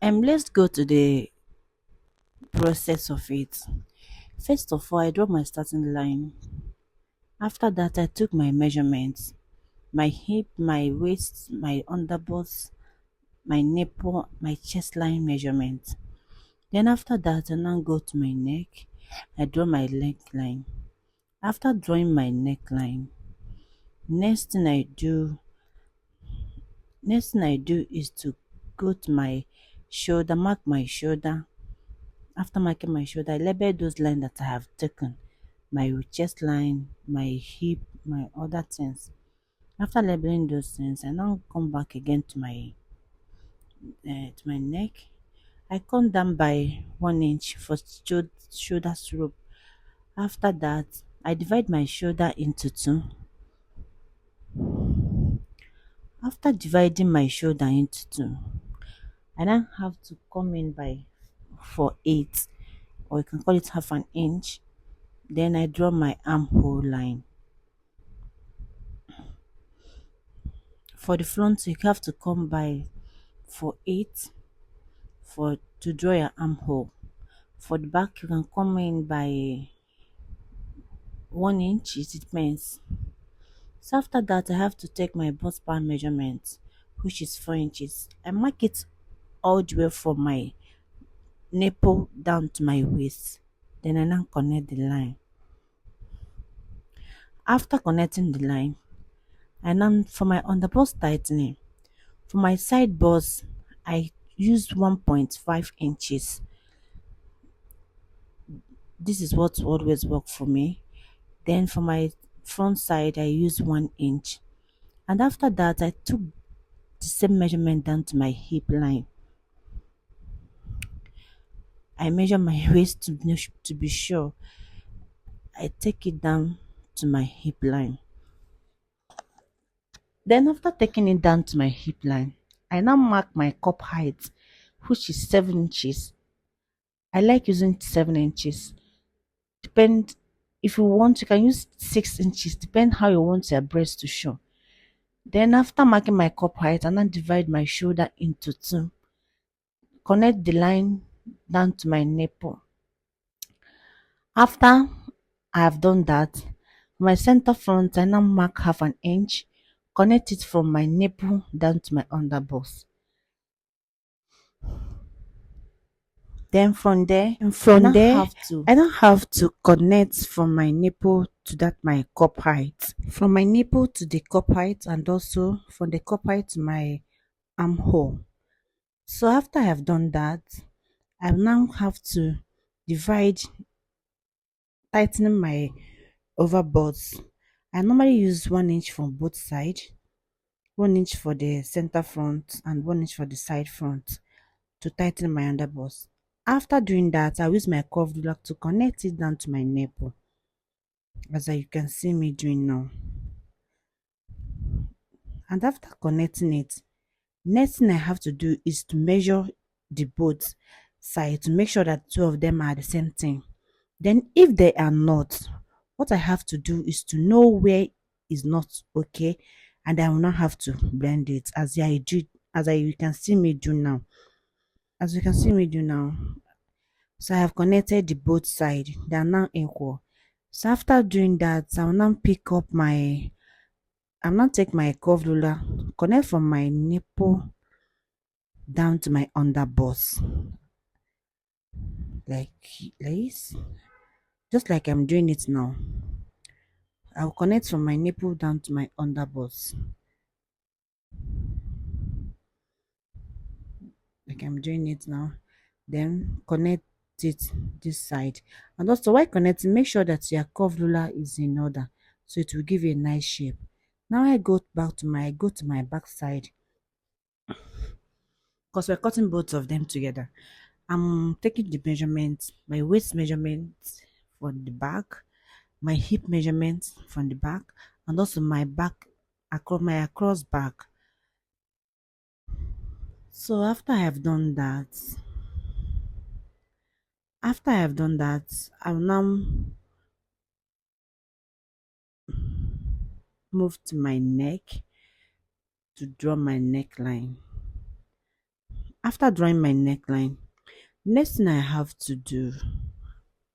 Let's go to the process of it. First of all, I draw my starting line. After that, I took my measurements, my hip, my waist, my underbust, my nipple, my chest line measurement. Then after that, I now go to my neck. I draw my neckline. After drawing my neckline, next thing I do, is to go to my shoulder, mark my shoulder. After marking my shoulder, I label those lines that I have taken, my chest line, my hip, my other things. After labeling those things, I now come back again to my neck. I come down by 1 inch for shoulder slope. After that, I divide my shoulder into two. After dividing my shoulder into two, I now have to come in by for 8, or you can call it half an inch. Then I draw my armhole line. For the front, you have to come by for 8 for to draw your armhole. For the back, you can come in by 1 inch. It depends. So after that, I have to take my bust bar measurement, which is 4 inches. I mark it all the way from my nipple down to my waist. Then I now connect the line. After connecting the line, I now for my underbust tightening, for my side bust, I use 1.5 inches. This is what always work for me. Then for my front side, I use 1 inch. And after that, I took the same measurement down to my hip line. I measure my waist to be sure. I take it down to my hip line. Then after taking it down to my hip line, I now mark my cup height, which is 7 inches. I like using 7 inches. Depend if you want, you can use 6 inches. Depend how you want your breast to show. Then after marking my cup height, I now divide my shoulder into two. Connect the line down to my nipple. After I have done that, my center front, I now mark half an inch. Connect it from my nipple down to my underbust. Then I now have to connect from my nipple to that my cup height. From my nipple to the cup height, and also from the cup height to my armhole. So after I have done that, I now have to divide, tightening my overbutts. I normally use 1 inch from both sides, 1 inch for the center front and 1 inch for the side front to tighten my underbust. After doing that, I use my curved ruler to connect it down to my nipple, as you can see me doing now. And after connecting it, next thing I have to do is to measure the both sides to make sure that two of them are the same thing. Then if they are not, what I have to do is to know where is not okay, and I will not have to blend it you can see me do now. As you can see me do now. So I have connected the both sides. They are now equal. So after doing that, I'll now take my curved ruler, connect from my nipple down to my underbust. Like this. Just like I'm doing it now. I'll connect from my nipple down to my underbust. Like I'm doing it now. Then connect it this side. And also while connecting, make sure that your curved ruler is in order, so it will give you a nice shape. Now I go to my back side, because we're cutting both of them together. I'm taking the measurement, my waist measurement from the back, my hip measurement from the back, and also my across back. So after I have done that, I'll now move to my neck to draw my neckline. After drawing my neckline, next thing I have to do,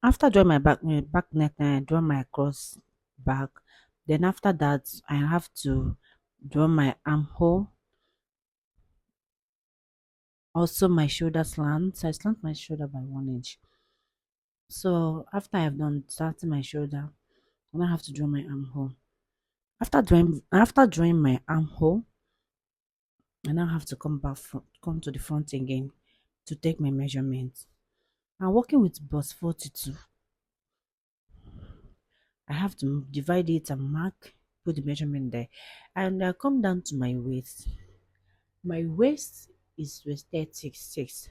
after drawing my back neckline, I draw my cross back. Then after that, I have to draw my armhole, also my shoulder slant. So I slant my shoulder by 1 inch. So after I've done starting my shoulder, I now have to draw my armhole. After drawing my armhole, I now have to come to the front again to take my measurements. I'm working with bust 42. I have to divide it and mark, put the measurement there, and I come down to my waist. My waist is waist 36.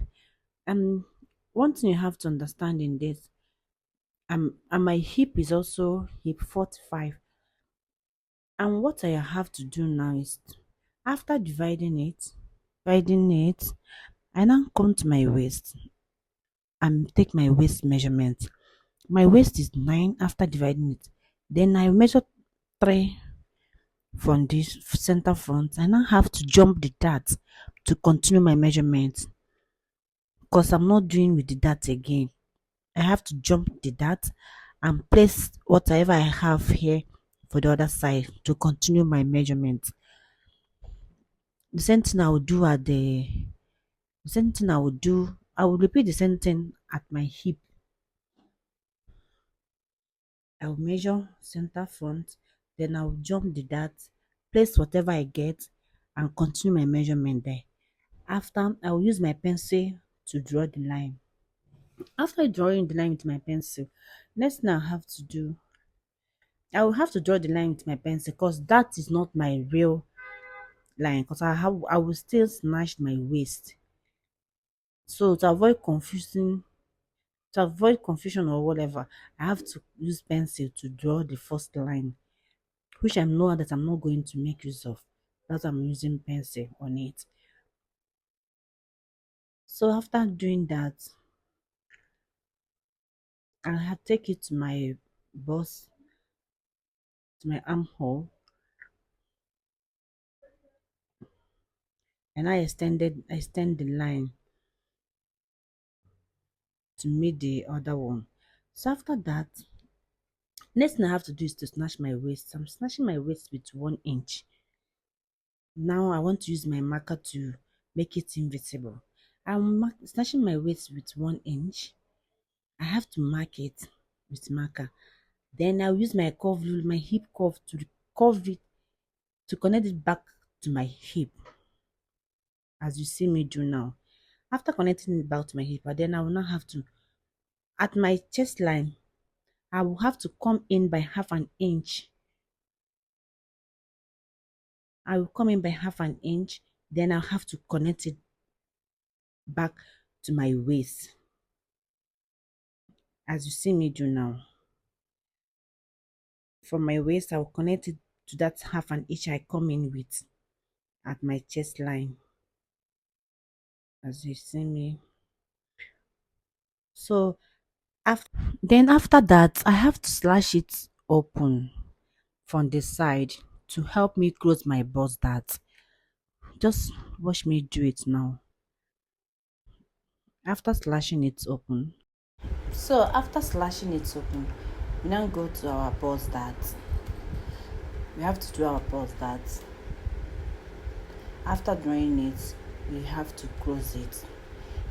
And one thing you have to understand in this, and my hip is also hip 45. And what I have to do now is, after dividing it, I now come to my waist and take my waist measurement. My waist is 9 after dividing it. Then I measure 3 from this center front. I now have to jump the dart to continue my measurement, because I'm not doing with the dart again. I have to jump the dart and place whatever I have here for the other side to continue my measurement. The same thing I will do I will repeat the same thing at my hip. I will measure center front, then I will jump the dart, place whatever I get, and continue my measurement there. After, I will use my pencil to draw the line. After drawing the line with my pencil, next thing I have to do, I will have to draw the line with my pencil, because that is not my real line, because I will still snatch my waist. So to avoid confusion or whatever, I have to use pencil to draw the first line, which I know that I'm not going to make use of. That I'm using pencil on it. So after doing that, I have take it to my bust, to my armhole, and I extend the line to meet the other one. So after that, next thing I have to do is to snatch my waist. I'm snatching my waist with 1 inch. Now I want to use my marker to make it invisible. Snatching my waist with 1 inch. I have to mark it with marker. Then I'll use my my hip curve to curve it, to connect it back to my hip, as you see me do now. After connecting it back to my hip, then I will now have to, at my chest line, I will have to come in by half an inch. I will come in by half an inch, then I'll have to connect it back to my waist, as you see me do now. From my waist, I will connect it to that half an inch I come in with at my chest line, as you see me. So after that, I have to slash it open from the side to help me close my bust dart. Just watch me do it now. After slashing it open, we now go to our bust dart. We have to do our bust dart. After drawing it, we have to close it.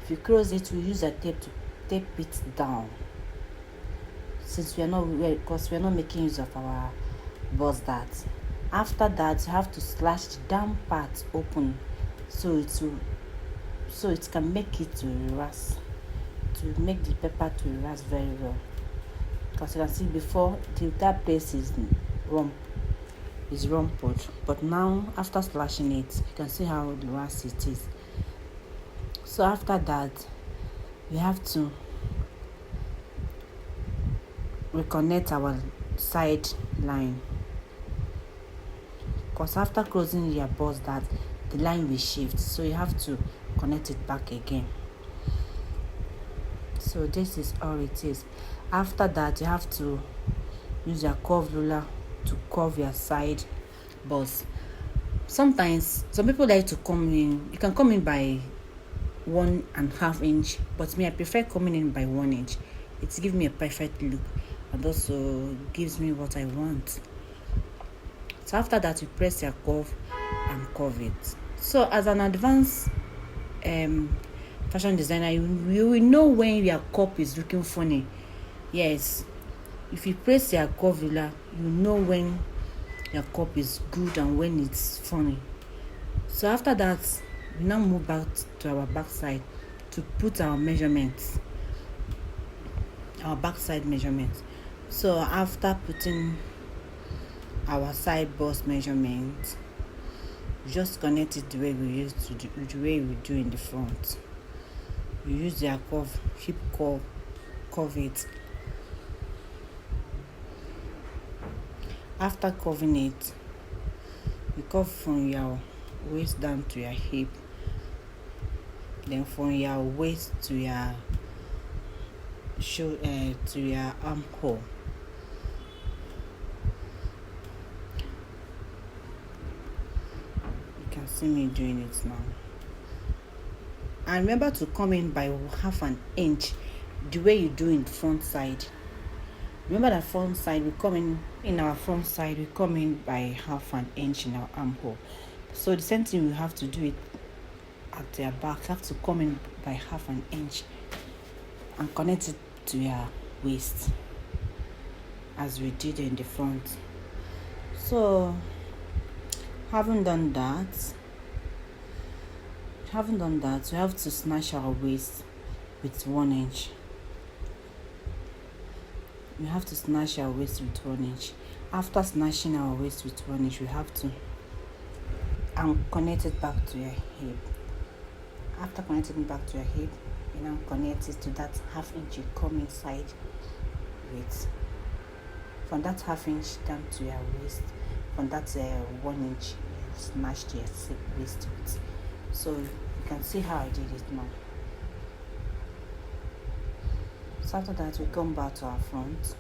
If you close it, we use a tape to tape it down, since we are not making use of our bust dart. After that, you have to slash the down part open, so it can make it to erase, to make the paper to erase very well. Because you can see before, that place is rumpled, but now after slashing it, you can see how the erase it is. So after that, we have to reconnect our side line, because after closing your bust dart, the line will shift, so you have to connect it back again. So this is all it is. After that, you have to use your curve ruler to curve your side bust. Sometimes some people like to come in, you can come in by 1.5 inch, but me, I prefer coming in by 1 inch. It gives me a perfect look and also gives me what I want. So after that, you press your curve and curve it. So as an advanced fashion designer, you will know when your cup is looking funny. Yes, if you press your curve ruler, you know when your cup is good and when it's funny. So after that, we now move back to our backside to put our measurements, our backside measurements. So after putting our side bust measurement, just connect it the way we used to do, the way we do in the front. You use their curve, hip curve it. After curving it, you curve from your waist down to your hip, then from your waist to your to your armhole. You can see me doing it now. And remember to come in by 1/2 inch, the way you do in front side. Remember that front side, we come in our front side, we come in by 1/2 inch in our armhole. So the same thing we have to do it at their back. You have to come in by 1/2 inch and connect it to your waist as we did in the front. So having done that, we have to snatch our waist with 1 inch. We have to snatch our waist with 1 inch. After snatching our waist with 1 inch, we have to connect it back to your hip. After connecting it back to your hip, you now connect it to that 1/2 inch you come inside with. From that 1/2 inch down to your waist, from that 1 inch, you snatched your waist with. So you can see how I did it now. So after that, we come back to our front.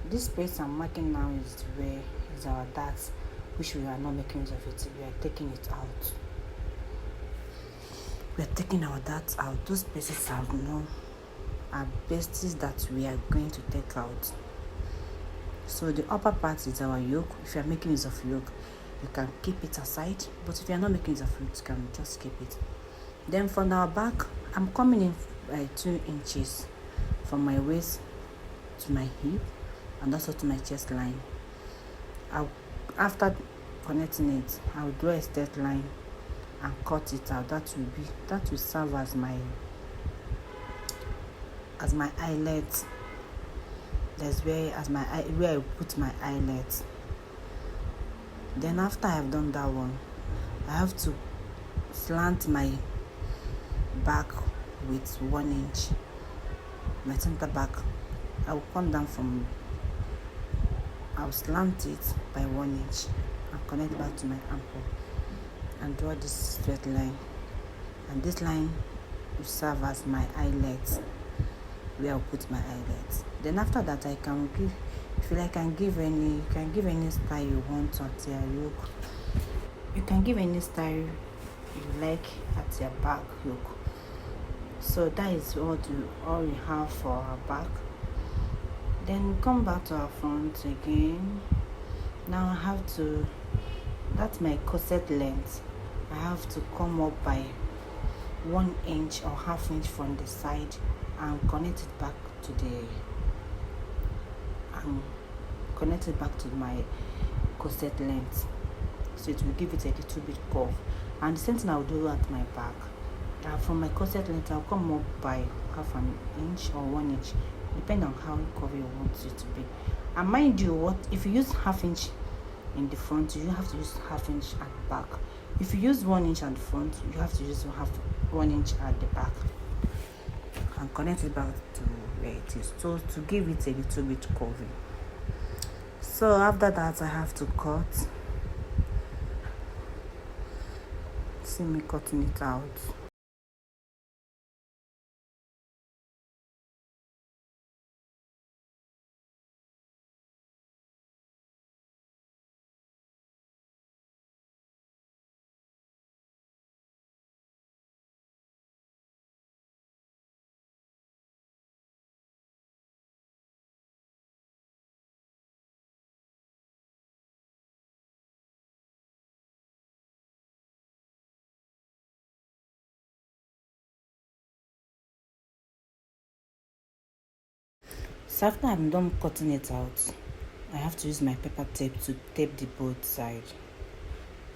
This place I'm marking now is our darts, which we are not making use of it. We are taking it out. We are taking our darts out. Those places are places that we are going to take out. So the upper part is our yoke. If you are making use of yoke, you can keep it aside. But if you are not making use of yoke, you can just keep it. Then from our back, I'm coming in by 2 inches from my waist to my hip and also to my chest line. After connecting it, I'll draw a straight line and cut it out. That will serve as my eyelet. That's where I put my eyelet. Then after I've done that one, I have to slant my back with 1 inch. My center back, I'll slant it by 1 inch and connect back to my ankle and draw this straight line. And this line will serve as my eyelet, where I'll put my eyelet. Then after that, I can give, if you like, you can give any style you want at your yoke. You can give any style you like at your back yoke. So that is all we have for our back. Then we come back to our front again. Now that's my corset length. I have to come up by 1 inch or 1/2 inch from the side and connect it back to my corset length. So it will give it a little bit curve. And the same thing I'll do at my back. From my corset length, I'll come up by 1/2 inch or 1 inch, depending on how curvy you want it to be. And mind you, if you use 1/2 inch in the front, you have to use 1/2 inch at the back. If you use 1 inch at the front, you have to use 1 inch at the back and connect it back to where it is, so to give it a little bit curvy. So after that, I have to cut. See me cutting it out. So after I'm done cutting it out, I have to use my paper tape to tape the both side,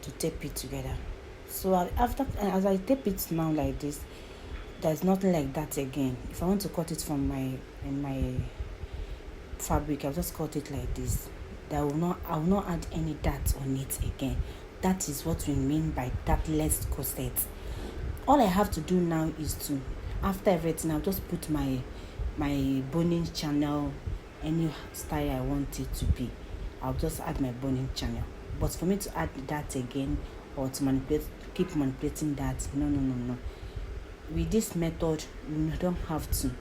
to tape it together. So as I tape it now like this, there's nothing like that again. If I want to cut it from my fabric, I'll just cut it like this. I will not add any dart on it again. That is what we mean by dartless corset. All I have to do now is to, after everything, I'll just put my boning channel, any style I want it to be. I'll just add my boning channel. But for me to add that again, or to keep manipulating that, no. With this method, you don't have to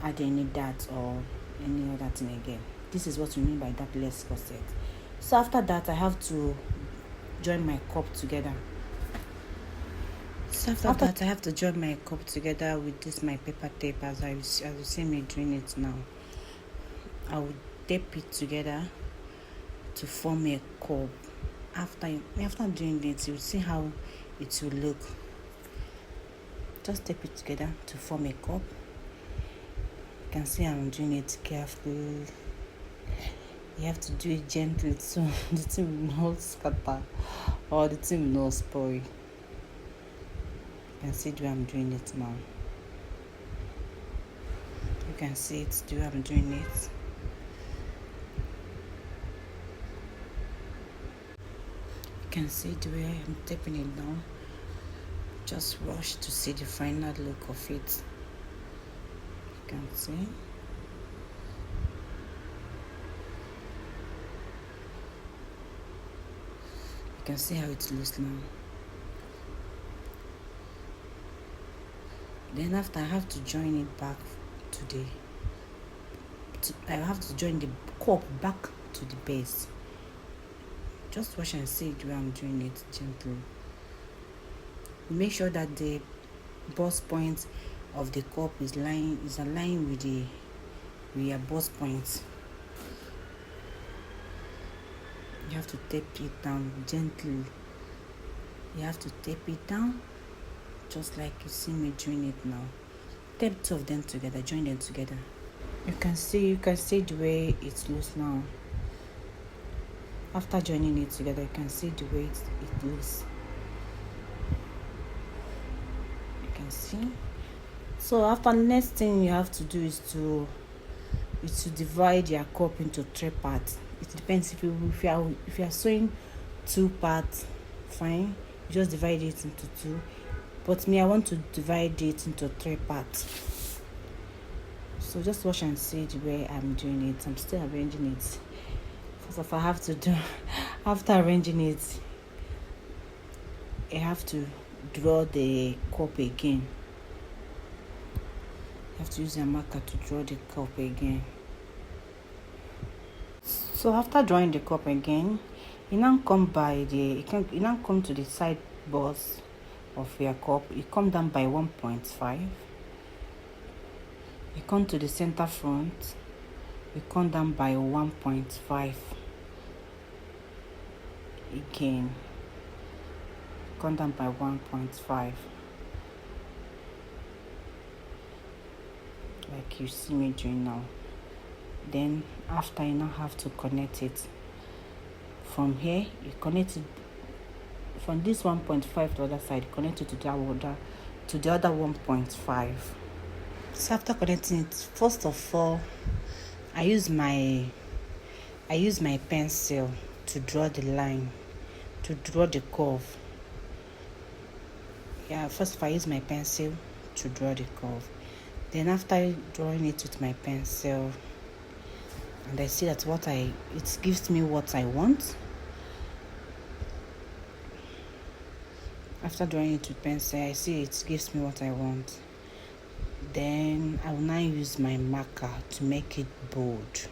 add any dart or any other thing again. This is what we mean by dartless corset. So after that, I have to join my cup together. So after that, I have to join my cup together with this my paper tape, as you see me doing it now. I will tape it together to form a cup. After doing it, you'll see how it will look. Just tape it together to form a cup. You can see I'm doing it carefully. You have to do it gently so the thing will not scatter or the thing will not spoil. You can see the way I'm doing it now. You can see it the way I'm doing it. You can see the way I'm taping it now. Just rush to see the final look of it. You can see. You can see how it looks now. Then after, I have to join it back I have to join the cup back to the base. Just watch and see the way I'm doing it gently. Make sure that the bust point of the cup is aligned with your bust point. You have to tape it down gently. You have to tape it down just like you see me doing it now. Tape two of them together, join them together. You can see the way it looks now. After joining it together, you can see the way it looks. You can see. So after, next thing you have to do is to divide your cup into 3 parts. It depends if you are sewing 2 parts, fine. You just divide it into 2. But me, I want to divide it into 3 parts. So just watch and see the way I'm doing it. I'm still arranging it. First of all, I have to do, after arranging it, I have to draw the cup again. You have to use a marker to draw the cup again. So after drawing the cup again, you now come to the side bust of your cup. You come down by 1.5. You come to the center front. You come down by 1.5. Again, come down by 1.5. Like you see me doing now. Then after, you now have to connect it. From here, you connect it from this 1.5 to the other side, connect it to the other 1.5. So after connecting it, first of all, I use my pencil to draw the line, to draw the curve. First I use my pencil to draw the curve. Then after drawing it with my pencil, and I see that it gives me what I want. After drawing it with pencil, I see it gives me what I want. Then I will now use my marker to make it bold.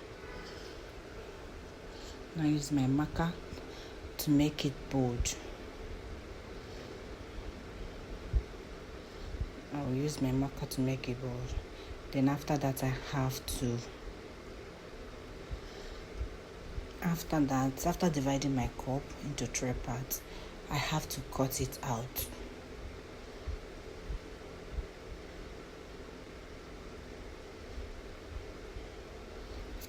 Now use my marker to make it bold. I will use my marker to make it bold. Then after that, after dividing my cup into 3 parts, I have to cut it out.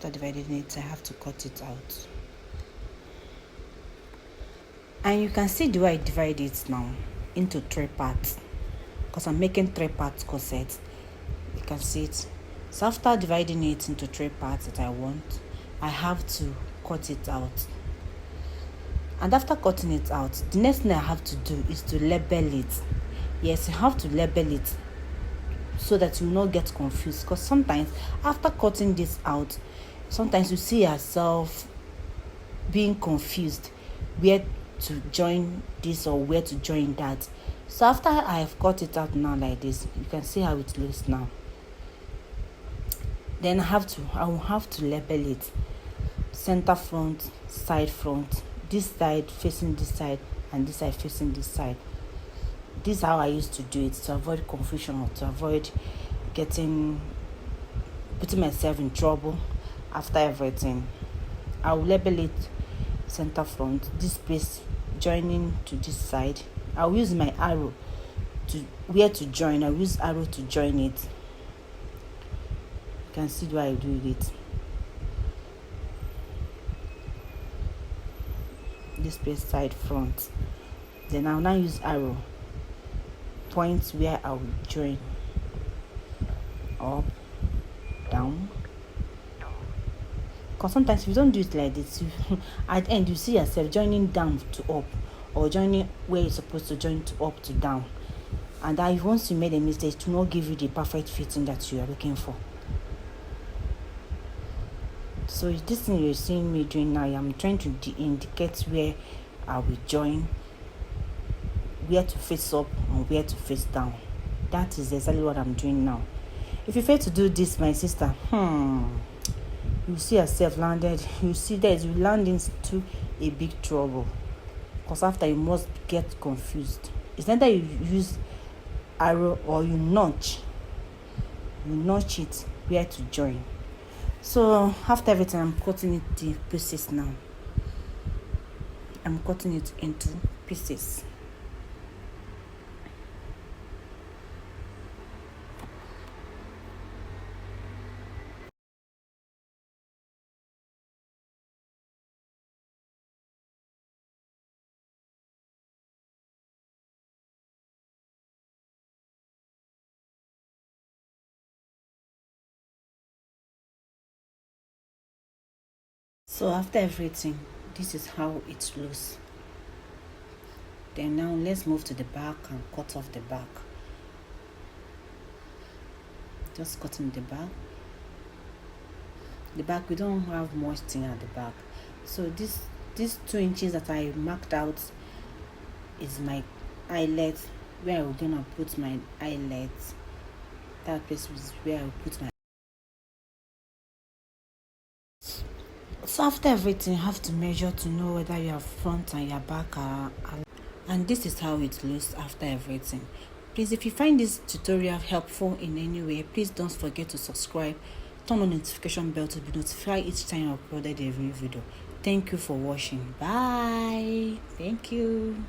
after dividing it, I have to cut it out. And you can see the way I divide it now into 3 parts, because I'm making 3 parts corset. You can see it. So after dividing it into 3 parts that I want, I have to cut it out. And after cutting it out, the next thing I have to do is to label it. Yes, you have to label it so that you will not get confused, because sometimes after cutting this out, sometimes you see yourself being confused where to join this or where to join that. So after I have cut it out now like this, you can see how it looks now. Then I will have to label it. Center front, side front, this side facing this side and this side facing this side. This is how I used to do it, to avoid confusion or to avoid putting myself in trouble. After everything, I will label it center front, this place joining to this side. I'll use my arrow to where to join. I'll use arrow to join it. You can see why I do it. This place side front. Then I'll now use arrow, point where I will join, up, down. Because sometimes if you don't do it like this, at the end you see yourself joining down to up, or joining where you're supposed to join to up to down, and that once you made a mistake, it will not give you the perfect fitting that you are looking for. So this thing you're seeing me doing now, I'm trying to indicate where I will join, where to face up and where to face down. That is exactly what I'm doing now. If you fail to do this, my sister, you see yourself landed. You see that you land into a big trouble, because after you must get confused. It's not that you use arrow or you notch it where to join. So after everything, I'm cutting it to pieces now. I'm cutting it into pieces. So after everything, this is how it looks. Then now let's move to the back and cut off the back. Just cutting the back. The back, we don't have much thing at the back. So these 2 inches that I marked out is my eyelet, where I'm gonna put my eyelet. That place is where I put my. So after everything, you have to measure to know whether your front and your back are. And this is how it looks after everything. Please, if you find this tutorial helpful in any way, please don't forget to subscribe, turn on the notification bell to be notified each time I uploaded a new video. Thank you for watching. Bye. Thank you.